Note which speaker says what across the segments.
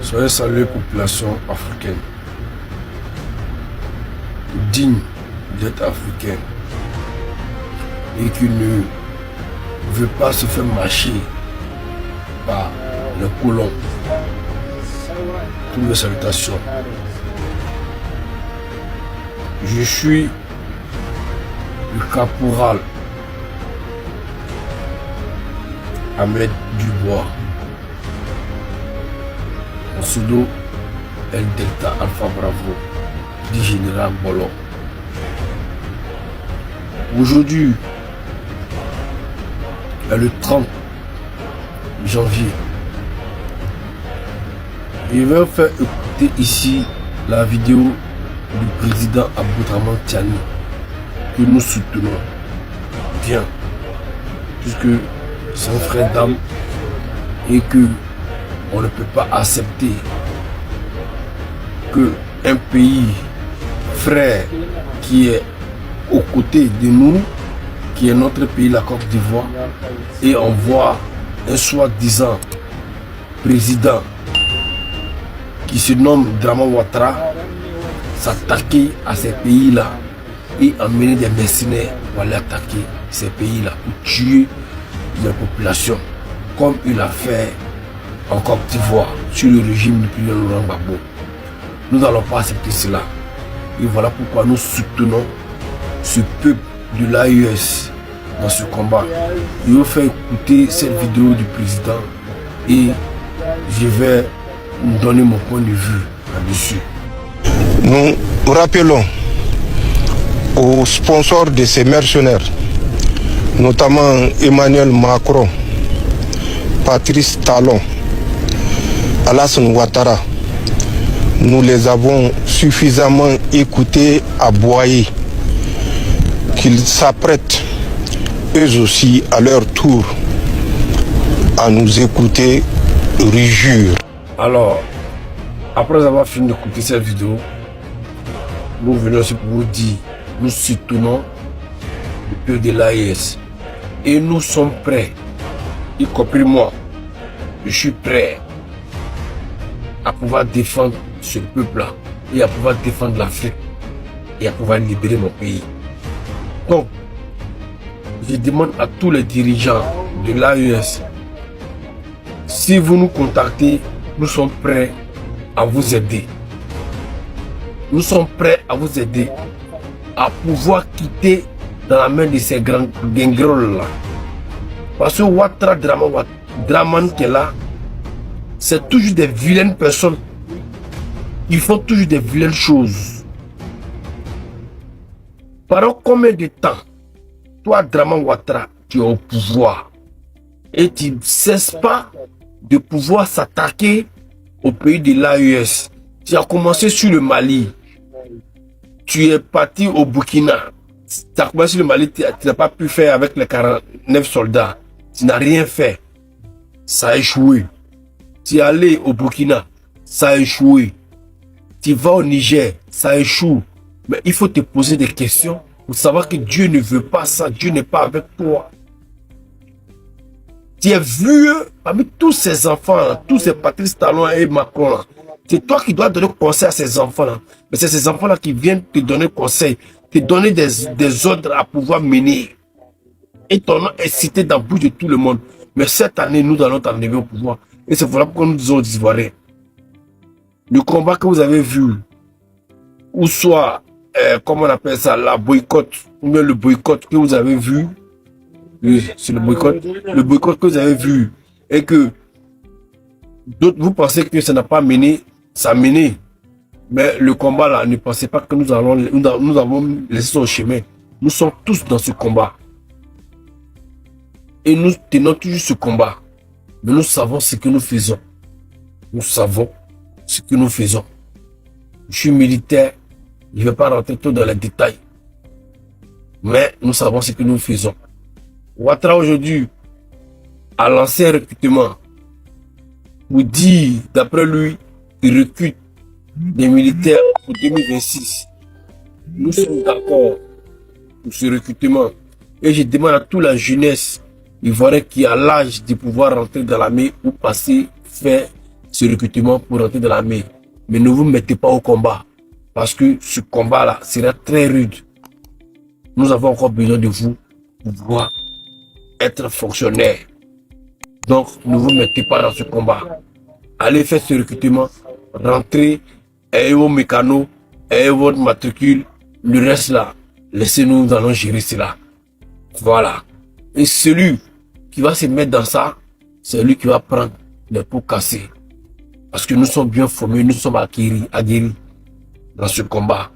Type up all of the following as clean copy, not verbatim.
Speaker 1: Soyez salués, population africaine, digne d'être africain et qui ne veut pas se faire marcher par les colons. Toutes mes salutations. Je suis le caporal Ahmed Dubois, en pseudo El Delta Alpha Bravo, du général Bolo. Aujourd'hui est le 30 janvier. Je vais vous faire écouter ici la vidéo du président Aboudraman Tiani que nous soutenons bien, puisque c'est un frère d'âme et que on ne peut pas accepter que un pays frère qui est aux côtés de nous, qui est notre pays, la Côte d'Ivoire, et on voit un soi-disant président qui se nomme Draman Ouattara s'attaquer à ces pays-là et emmener des mercenaires pour aller attaquer ces pays-là, pour tuer les populations, comme il a fait en Côte d'Ivoire sur le régime du président Laurent Gbagbo. Nous n'allons pas accepter cela. Et voilà pourquoi nous soutenons ce peuple de l'AES dans ce combat. Je vais vous faire écouter cette vidéo du président et je vais donner mon point de vue là-dessus.
Speaker 2: Nous rappelons aux sponsors de ces mercenaires, notamment Emmanuel Macron, Patrice Talon, Alassane Ouattara, nous les avons suffisamment écoutés à aboyer, qu'ils s'apprêtent eux aussi à leur tour à nous écouter rugir.
Speaker 1: Alors, après avoir fini d'écouter cette vidéo, nous venons aussi pour vous dire, nous soutenons le peuple de l'AES et nous sommes prêts, y compris moi, je suis prêt à pouvoir défendre ce peuple-là et à pouvoir défendre l'Afrique et à pouvoir libérer mon pays. Donc, je demande à tous les dirigeants de l'AES, si vous nous contactez, nous sommes prêts à vous aider. Nous sommes prêts à vous aider à pouvoir quitter dans la main de ces grands guingueroles-là. Parce que Ouattara Draman qui est là, c'est toujours des vilaines personnes. Ils font toujours des vilaines choses. Pendant combien de temps, toi, Draman Ouattara, tu es au pouvoir et tu ne cesses pas de pouvoir s'attaquer au pays de l'AES. Tu as commencé sur le Mali. Tu es parti au Burkina. Tu as commencé sur le Mali, tu n'as pas pu faire avec les 49 soldats. Tu n'as rien fait. Ça a échoué. Tu es allé au Burkina. Ça a échoué. Tu vas au Niger. Ça échoue. Mais il faut te poser des questions pour savoir que Dieu ne veut pas ça. Dieu n'est pas avec toi. Tu es vieux parmi tous ces enfants, tous ces Patrice Talon et Macron. C'est toi qui dois donner conseil à ces enfants-là. Mais c'est ces enfants-là qui viennent te donner conseil, te donner des ordres à pouvoir mener. Et ton nom est cité dans la bouche de tout le monde. Mais cette année, nous allons t'arriver au pouvoir. Et c'est voilà pourquoi nous disons aux Ivoiriens. Le combat que vous avez vu, ou soit, comment on appelle ça, la boycott, ou bien le boycott que vous avez vu, c'est le boycott que vous avez vu, et que d'autres, vous pensez que ça n'a pas mené, ça a mené. Mais le combat là, ne pensez pas que nous avons laissé son chemin. Nous sommes tous dans ce combat. Et nous tenons toujours ce combat. Mais nous savons ce que nous faisons. Nous savons ce que nous faisons. Je suis militaire, je ne vais pas rentrer trop dans les détails. Mais nous savons ce que nous faisons. Ouattara aujourd'hui a lancé un recrutement pour dire, d'après lui, il recrute des militaires pour 2026. Nous sommes d'accord pour ce recrutement. Et je demande à toute la jeunesse ivoirienne qui a l'âge de pouvoir rentrer dans l'armée ou passer, faire ce recrutement pour entrer dans l'armée. Mais ne vous mettez pas au combat. Parce que ce combat-là sera très rude. Nous avons encore besoin de vous pour pouvoir être fonctionnaire. Donc, ne vous mettez pas dans ce combat. Allez faire ce recrutement, rentrez, ayez vos mécanos, ayez votre matricule. Le reste là, laissez-nous, nous allons gérer cela. Voilà. Et celui qui va se mettre dans ça, c'est lui qui va prendre les pots cassés. Parce que nous sommes bien formés, nous sommes aguerris dans ce combat.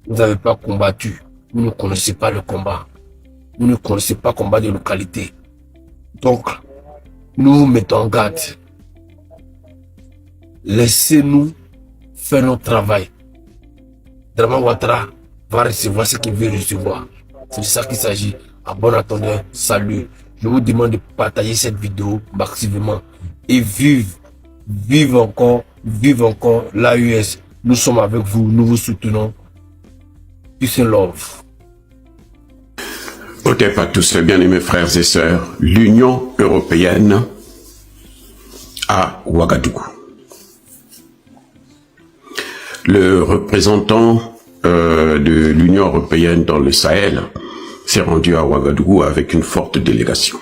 Speaker 1: Vous n'avez pas combattu. Vous ne connaissez pas le combat. Vous ne connaissez pas le combat de localité. Donc, nous vous mettons en garde. Laissez-nous faire notre travail. Dramane Ouattara va recevoir ce qu'il veut recevoir. C'est de ça qu'il s'agit. À bon entendeur, salut. Je vous demande de partager cette vidéo massivement. Et vive encore l'AES. Nous sommes avec vous, nous vous soutenons. Peace and love.
Speaker 3: Au départ, à tous, bien-aimés frères et sœurs, l'Union européenne à Ouagadougou. Le représentant de l'Union européenne dans le Sahel s'est rendu à Ouagadougou avec une forte délégation.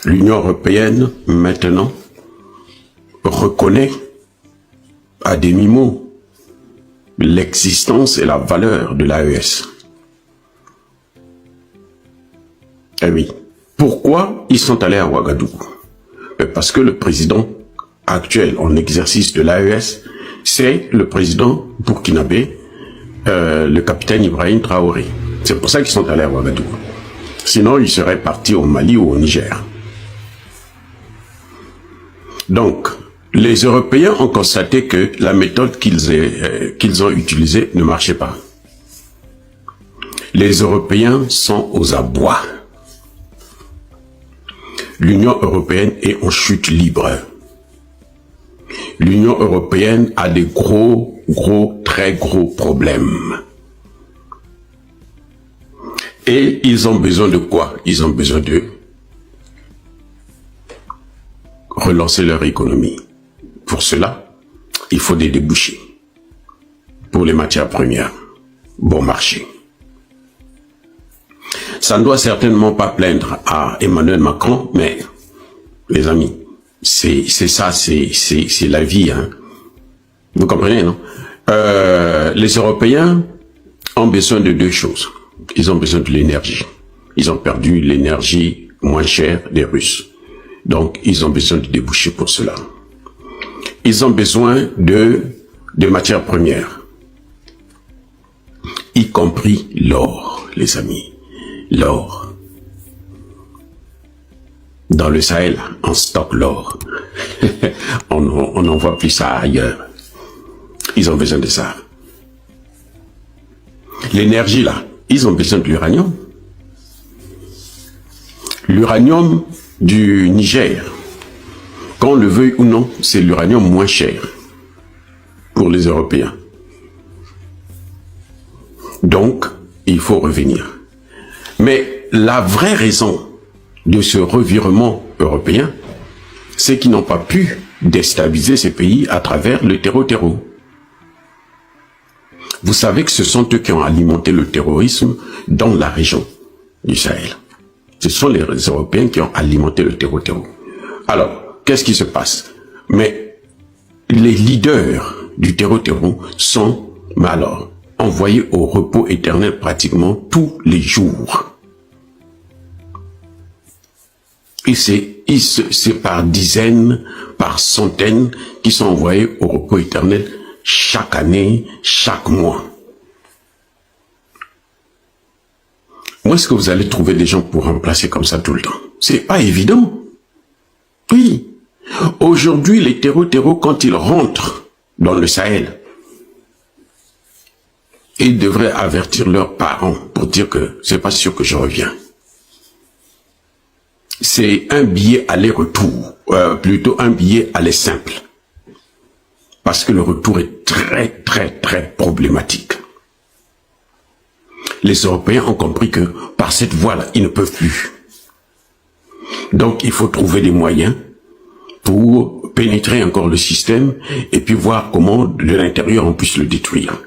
Speaker 3: L'Union européenne, maintenant, reconnaît à demi-mot l'existence et la valeur de l'AES. Eh oui. Pourquoi ils sont allés à Ouagadougou? Parce que le président actuel en exercice de l'AES, c'est le président burkinabé, le capitaine Ibrahim Traoré. C'est pour ça qu'ils sont allés à Ouagadougou. Sinon, ils seraient partis au Mali ou au Niger. Donc, les Européens ont constaté que la méthode qu'ils ont utilisée ne marchait pas. Les Européens sont aux abois. L'Union européenne est en chute libre. L'Union européenne a des très gros problèmes. Et ils ont besoin de quoi? Ils ont besoin de relancer leur économie. Pour cela, il faut des débouchés pour les matières premières, bon marché. Ça ne doit certainement pas plaindre à Emmanuel Macron, mais les amis, c'est ça, c'est la vie, hein. Vous comprenez, non? Les Européens ont besoin de deux choses. Ils ont besoin de l'énergie. Ils ont perdu l'énergie moins chère des Russes. Donc, ils ont besoin de débouchés pour cela. Ils ont besoin de matières premières, y compris l'or, les amis. L'or. Dans le Sahel, on stocke l'or. on n'envoie plus ça ailleurs. Ils ont besoin de ça. L'énergie, là, ils ont besoin de l'uranium. L'uranium du Niger, qu'on le veuille ou non, c'est l'uranium moins cher pour les Européens. Donc, il faut revenir. Mais la vraie raison de ce revirement européen, c'est qu'ils n'ont pas pu déstabiliser ces pays à travers le terreau-terreau. Vous savez que ce sont eux qui ont alimenté le terrorisme dans la région du Sahel. Ce sont les Européens qui ont alimenté le terreau-terreau. Alors, qu'est-ce qui se passe? Mais les leaders du terreau-terreau sont, envoyés au repos éternel pratiquement tous les jours. Et c'est par dizaines, par centaines qui sont envoyés au repos éternel chaque année, chaque mois. Où est-ce que vous allez trouver des gens pour remplacer comme ça tout le temps? C'est pas évident. Oui. Aujourd'hui, les terreau-terreau, quand ils rentrent dans le Sahel, ils devraient avertir leurs parents pour dire que c'est pas sûr que je reviens. C'est un billet aller-retour, plutôt un billet aller simple. Parce que le retour est très problématique. Les Européens ont compris que par cette voie-là, ils ne peuvent plus. Donc, il faut trouver des moyens pour pénétrer encore le système et puis voir comment de l'intérieur on puisse le détruire.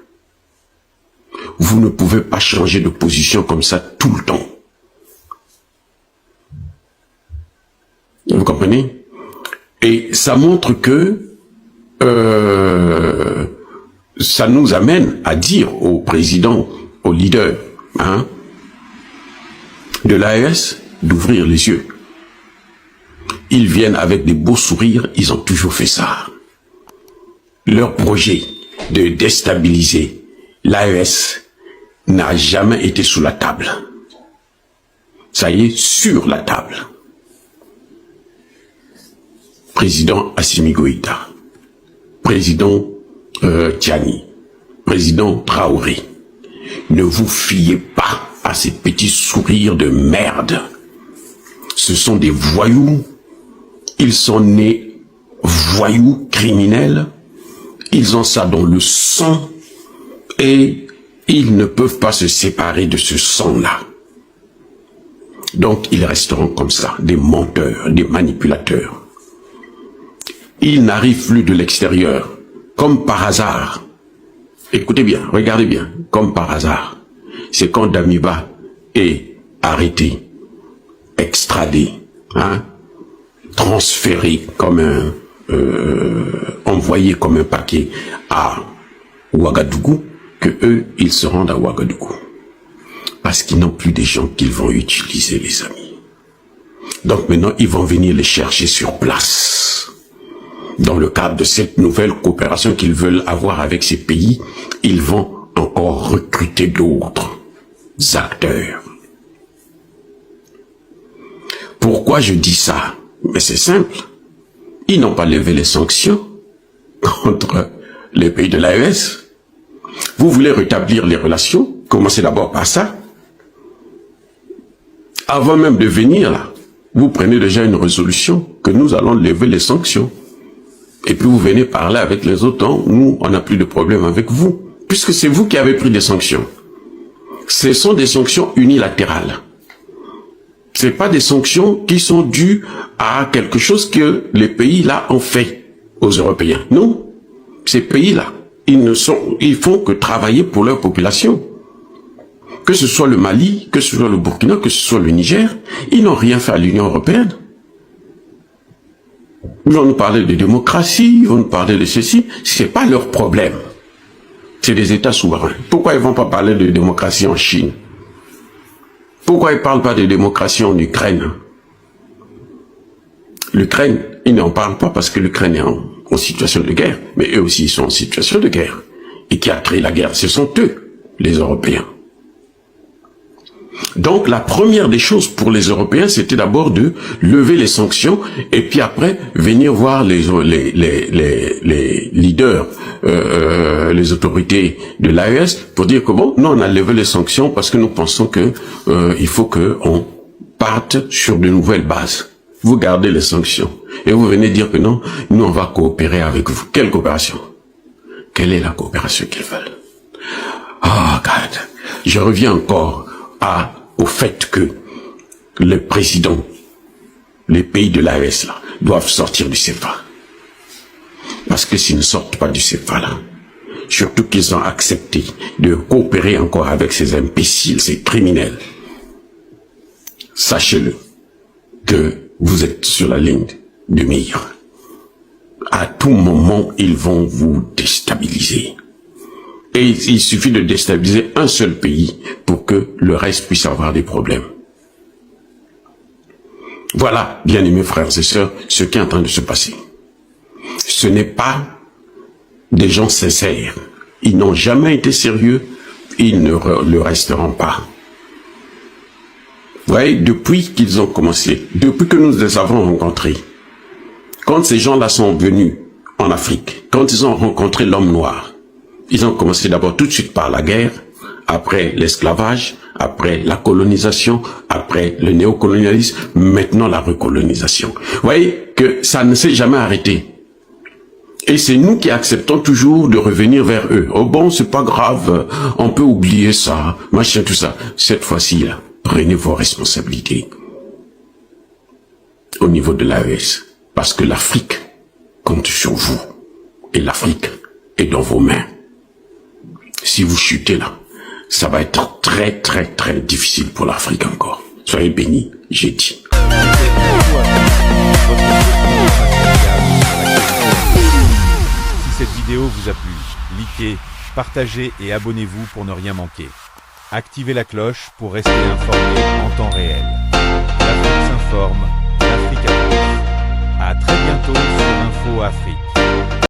Speaker 3: Vous ne pouvez pas changer de position comme ça tout le temps. Vous comprenez? Et ça montre que ça nous amène à dire au président, au leader de l'AES d'ouvrir les yeux. Ils viennent avec des beaux sourires, ils ont toujours fait ça. Leur projet de déstabiliser l'AES n'a jamais été sous la table. Ça y est, sur la table. Président Assimi Goïta, président Tiani, président Traoré, ne vous fiez pas à ces petits sourires de merde. Ce sont des voyous, ils sont nés voyous, criminels, ils ont ça dans le sang et ils ne peuvent pas se séparer de ce sang-là. Donc ils resteront comme ça, des menteurs, des manipulateurs. Ils n'arrivent plus de l'extérieur, comme par hasard. Écoutez bien, regardez bien, comme par hasard. C'est quand Damiba est arrêté, extradé, transféré comme un, envoyé comme un paquet à Ouagadougou, que eux, ils se rendent à Ouagadougou. Parce qu'ils n'ont plus des gens qu'ils vont utiliser, les amis. Donc maintenant, ils vont venir les chercher sur place. Dans le cadre de cette nouvelle coopération qu'ils veulent avoir avec ces pays, ils vont encore recruter d'autres acteurs. Pourquoi je dis ça? Mais c'est simple. Ils n'ont pas levé les sanctions contre les pays de l'AES. Vous voulez rétablir les relations? Commencez d'abord par ça. Avant même de venir là, vous prenez déjà une résolution que nous allons lever les sanctions. Et puis vous venez parler avec les autres, nous, on n'a plus de problème avec vous, puisque c'est vous qui avez pris des sanctions. Ce sont des sanctions unilatérales. Ce n'est pas des sanctions qui sont dues à quelque chose que les pays-là ont fait aux Européens. Non, ces pays-là, ils font que travailler pour leur population. Que ce soit le Mali, que ce soit le Burkina, que ce soit le Niger, ils n'ont rien fait à l'Union européenne. Ils vont nous parler de démocratie, ils vont nous parler de ceci, c'est pas leur problème. C'est des États souverains. Pourquoi ils vont pas parler de démocratie en Chine? Pourquoi ils parlent pas de démocratie en Ukraine? L'Ukraine, ils n'en parlent pas parce que l'Ukraine est en situation de guerre, mais eux aussi ils sont en situation de guerre. Et qui a créé la guerre, ce sont eux, les Européens. Donc la première des choses pour les Européens, c'était d'abord de lever les sanctions et puis après venir voir les leaders, les autorités de l'AES pour dire que bon, nous on a levé les sanctions parce que nous pensons que il faut que on parte sur de nouvelles bases. Vous gardez les sanctions et vous venez dire que non, nous on va coopérer avec vous. Quelle coopération? Quelle est la coopération qu'ils veulent? Oh God, je reviens encore au fait que les présidents, les pays de l'AES là, doivent sortir du CFA. Parce que s'ils ne sortent pas du CFA là, surtout qu'ils ont accepté de coopérer encore avec ces imbéciles, ces criminels, sachez-le que vous êtes sur la ligne de mire. À tout moment, ils vont vous déstabiliser. Et il suffit de déstabiliser un seul pays pour que le reste puisse avoir des problèmes. Voilà, bien-aimés frères et sœurs, ce qui est en train de se passer. Ce n'est pas des gens sincères. Ils n'ont jamais été sérieux, ils ne le resteront pas. Vous voyez, depuis qu'ils ont commencé, depuis que nous les avons rencontrés, quand ces gens-là sont venus en Afrique, quand ils ont rencontré l'homme noir, ils ont commencé d'abord tout de suite par la guerre, après l'esclavage, après la colonisation, après le néocolonialisme, maintenant la recolonisation. Vous voyez que ça ne s'est jamais arrêté. Et c'est nous qui acceptons toujours de revenir vers eux. Oh bon, c'est pas grave, on peut oublier ça, machin, tout ça. Cette fois-ci, là, prenez vos responsabilités au niveau de l'AES. Parce que l'Afrique compte sur vous. Et l'Afrique est dans vos mains. Si vous chutez là, ça va être très très très difficile pour l'Afrique encore. Soyez bénis, j'ai dit.
Speaker 4: Si cette vidéo vous a plu, likez, partagez et abonnez-vous pour ne rien manquer. Activez la cloche pour rester informé en temps réel. L'Afrique s'informe, l'Afrique avance. À très bientôt sur Info Afrique.